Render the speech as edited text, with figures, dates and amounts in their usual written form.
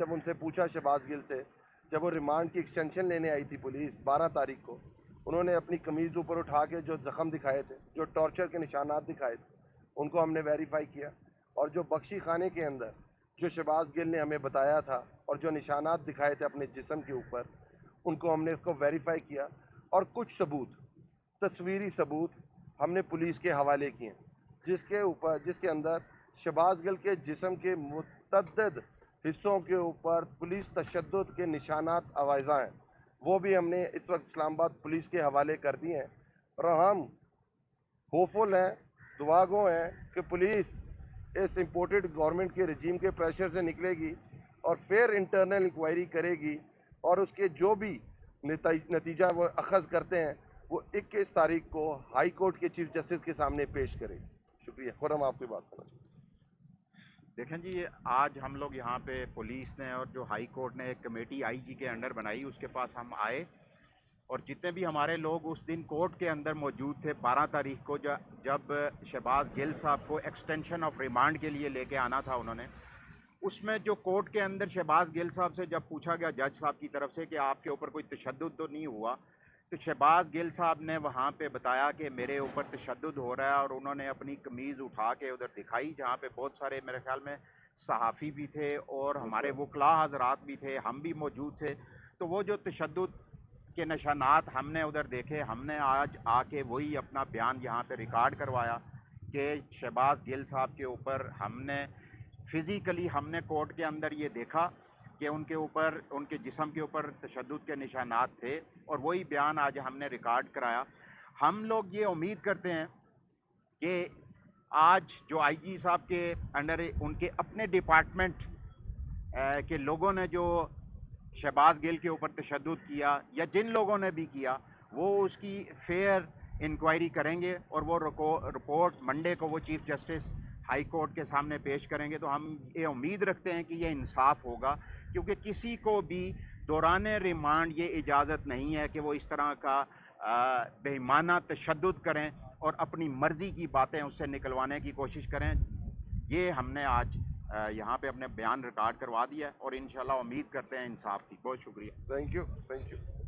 जब उनसे पूछा शहबाज गिल से, जब वो रिमांड की एक्सटेंशन लेने आई थी पुलिस 12 तारीख को, उन्होंने अपनी कमीज़ ऊपर उठा के जो ज़ख़म दिखाए थे, जो टॉर्चर के निशानात दिखाए थे, उनको हमने वेरीफाई किया। और जो बख्शी खाने के अंदर जो शहबाज गिल ने हमें बताया था और जो निशानात दिखाए थे अपने जिस्म के ऊपर, उनको हमने इसको वेरीफाई किया और कुछ सबूत, तस्वीरी सबूत हमने पुलिस के हवाले किए, जिसके अंदर शहबाज गिल के जिस्म के मुतअद्दिद हिस्सों के ऊपर पुलिस तशद्दुद के निशानात आवाज़ा हैं। वो भी हमने इस वक्त इस्लामाबाद पुलिस के हवाले कर दिए हैं और हम होपफुल हैं, दुआगो हैं कि पुलिस इस इम्पोर्टेड गवर्नमेंट के रजीम के प्रेशर से निकलेगी और फिर इंटरनल इंक्वायरी करेगी और उसके जो भी नतीजा वो अखज़ करते हैं वो 21 तारीख को हाई कोर्ट के चीफ जस्टिस के सामने पेश करेगी। शुक्रिया। खुरम आपकी बात करना चाहिए। देखें जी, आज हम लोग यहाँ पे पुलिस ने और जो हाई कोर्ट ने एक कमेटी आईजी के अंडर बनाई, उसके पास हम आए और जितने भी हमारे लोग उस दिन कोर्ट के अंदर मौजूद थे 12 तारीख को, जब शहबाज गिल साहब को एक्सटेंशन ऑफ रिमांड के लिए लेके आना था उन्होंने, उसमें जो कोर्ट के अंदर शहबाज गिल साहब से जब पूछा गया जज साहब की तरफ से कि आपके ऊपर कोई तशद्दुद तो नहीं हुआ, तो शहबाज गिल साहब ने वहाँ पे बताया कि मेरे ऊपर तशद्दुद हो रहा है और उन्होंने अपनी कमीज़ उठा के उधर दिखाई, जहाँ पे बहुत सारे मेरे ख्याल में सहाफ़ी भी थे और हमारे वकला हजरात भी थे, हम भी मौजूद थे। तो वो जो तशद्दुद के निशानात हमने उधर देखे, हमने आज आके वही अपना बयान यहाँ पे रिकॉर्ड करवाया कि शहबाज गिल साहब के ऊपर हमने फ़िज़िकली हमने कोर्ट के अंदर ये देखा कि उनके ऊपर, उनके जिस्म के ऊपर तशद्दुद के निशानात थे और वही बयान आज हमने रिकॉर्ड कराया। हम लोग ये उम्मीद करते हैं कि आज जो आईजी साहब के अंडर उनके अपने डिपार्टमेंट के लोगों ने जो शहबाज गिल के ऊपर तशद्दुद किया या जिन लोगों ने भी किया, वो उसकी फेयर इंक्वायरी करेंगे और वो रिपोर्ट मंडे को वो चीफ जस्टिस हाई कोर्ट के सामने पेश करेंगे। तो हम ये उम्मीद रखते हैं कि ये इंसाफ होगा, क्योंकि किसी को भी दौरान रिमांड ये इजाज़त नहीं है कि वो इस तरह का बेईमाना तशद्दुद करें और अपनी मर्ज़ी की बातें उससे निकलवाने की कोशिश करें। ये हमने आज यहाँ पे अपने बयान रिकॉर्ड करवा दिया और इंशाल्लाह उम्मीद करते हैं इंसाफ की। बहुत शुक्रिया। Thank you. Thank you.